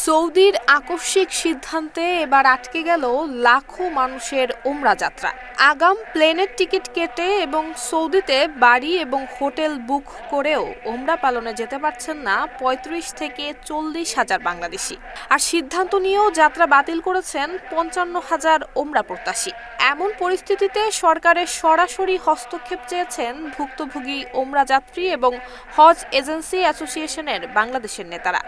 সৌদির আকস্মিক সিদ্ধান্তে এবার আটকে গেল লাখো মানুষের ওমরা যাত্রা। আগাম প্লেনের টিকিট কেটে এবং সৌদিতে বাড়ি এবং হোটেল বুক করেও ওমরা পালনে যেতে পারছেন না ৩৫ থেকে ৪০ হাজার বাংলাদেশি। আর সিদ্ধান্ত নিয়েও যাত্রা বাতিল করেছেন ৫৫,০০০ ওমরা প্রত্যাশী। এমন পরিস্থিতিতে সরকারের সরাসরি হস্তক্ষেপ চেয়েছেন ভুক্তভোগী ওমরা যাত্রী এবং হজ এজেন্সি অ্যাসোসিয়েশনের বাংলাদেশের নেতারা।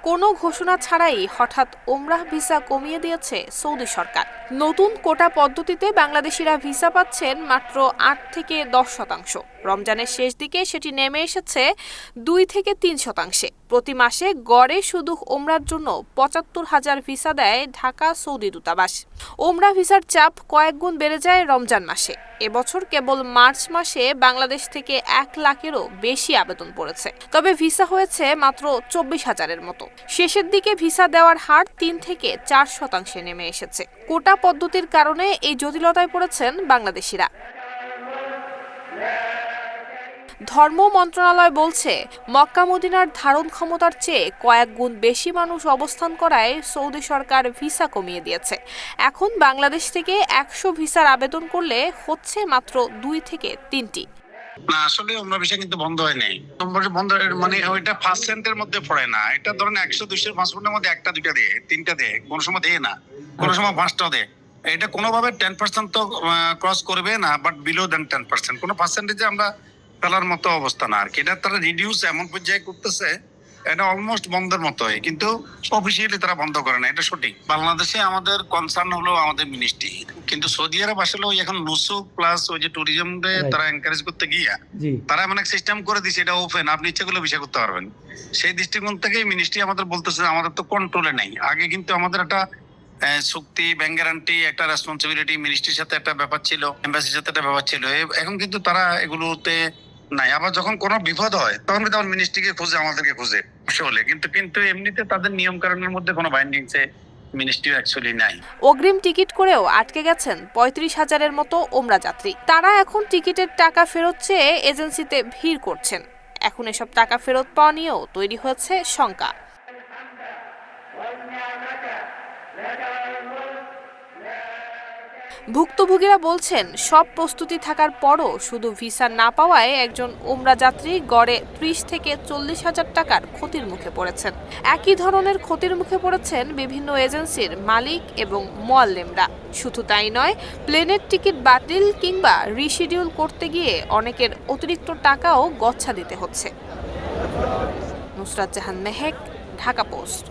কোনো ঘোষণা ছাড়াই হঠাৎ ওমরাহ ভিসা কমিয়ে দিয়েছে সৌদি সরকার। নতুন কোটা পদ্ধতিতে বাংলাদেশিরা ভিসা পাচ্ছেন মাত্র ৮ থেকে ১০%। রমজানের শেষ দিকে সেটি নেমে এসেছে ২ থেকে ৩%। প্রতি মাসে গড়ে শুধু ওমরার জন্য ৭৫,০০০ ভিসা দেয় ঢাকা সৌদি দূতাবাস। ওমরা ভিসার চাপ কয়েক গুণ বেড়ে যায় রমজান মাসে। এবছর কেবল মার্চ মাসে বাংলাদেশ থেকে ১ লাখেরও বেশি আবেদন পড়েছে। তবে ভিসা হয়েছে মাত্র ২৪,০০০-এর মতো। শেষের দিকে ভিসা দেওয়ার হার ৩ থেকে ৪% নেমে এসেছে। কোটা পদ্ধতির কারণে এই জটিলতায় পড়েছেন বাংলাদেশিরা। ধর্ম মন্ত্রণালয় বলছে, মক্কা মদিনার ধারণ ক্ষমতার চেয়ে কয়েক গুণ বেশি মানুষ অবস্থান করায় সৌদি সরকার ভিসা কমিয়ে দিয়েছে। এখন বাংলাদেশ থেকে ১০০ ভিসার আবেদন করলে হচ্ছে মাত্র ২ থেকে ৩টি। না, আসলে ওমরা ভিসা কিন্তু বন্ধ হয় নাই। বন্ধ মানে ওইটা পার্সেন্টের মধ্যে পড়ে না। এটা ধরেন ১০০-২০০ পাসপোর্টের মধ্যে ১টা ২টা দেয়, ৩টা দেয়, কোনো সময় দেয় না, কোনো সময় ৫টা দেয়। এটা কোনোভাবে 10% তো ক্রস করবে না, বাট বিলো দেন 10%। কোনো পার্সেন্টেজে আমরা ফেলার মতো অবস্থা না আর কি। এটা তারা রিডিউস এমন পর্যায়ে করতেছে, এটা অলমোস্ট বন্ধের মতো হয়, কিন্তু অফিসিয়ালি তারা বন্ধ করে না, এটা সঠিক। বাংলাদেশে আমাদের কনসার্ন হলো আমাদের মিনিস্ট্রি, কিন্তু সৌদি আরব আসলে এখন নুসুক প্লাস ওই যে ট্যুরিজমে তারা এনকারেজ করতে গিয়া তারা এমন এক সিস্টেম করে দিচ্ছে, এটা ওপেন, আপনি ইচ্ছে করলে ভিসা করতে পারবেন। সেই দৃষ্টিকোণ থেকে মিনিস্ট্রি আমাদের বলতেছে আমাদের তো কন্ট্রোলে নেই। আগে কিন্তু আমাদের একটা চুক্তি, ব্যাংক গ্যারান্টি, একটা রেসপন্সিবিলিটি, মিনিস্ট্রির সাথে একটা ব্যাপার ছিল, এমবাসির সাথে একটা ব্যাপার ছিল। এখন কিন্তু তারা এগুলোতে নাই। আবার যখন কোনো বিপদ হয় তখন কিন্তু আমার মিনিস্ট্রিকে খুঁজে, আমাদেরকে খুঁজে বলে, কিন্তু এমনিতে তাদের নিয়ম কানুনের মধ্যে কোনো বাইন্ডিংসে মিনিস্ট্রি অ্যাকচুয়ালি নাই। অগ্রিম টিকিট করেও আটকে গেছেন ৩৫,০০০-এর মতো ওমরা যাত্রী। তারা এখন টিকিটের টাকা ফেরত চেয়ে এজেন্সিতে ভিড় করছেন। এখন এসব টাকা ফেরত পাওয়া নিয়েও তৈরি হয়েছে শঙ্কা। ভুক্তভোগীরা বলছেন, সব প্রস্তুতি থাকার পরও শুধু ভিসা না পাওয়ায় একজন ওমরা যাত্রী গড়ে ৩০ থেকে ৪০,০০০ টাকার ক্ষতির মুখে পড়েছেন। একই ধরনের ক্ষতির মুখে পড়েছেন বিভিন্ন এজেন্সির মালিক এবং মোয়াল্লেমরা। শুধু তাই নয়, প্লেনের টিকিট বাতিল কিংবা রিশিডিউল করতে গিয়ে অনেকের অতিরিক্ত টাকাও গচ্ছা দিতে হচ্ছে। নুসরাত জাহান মেহেক, ঢাকা পোস্ট।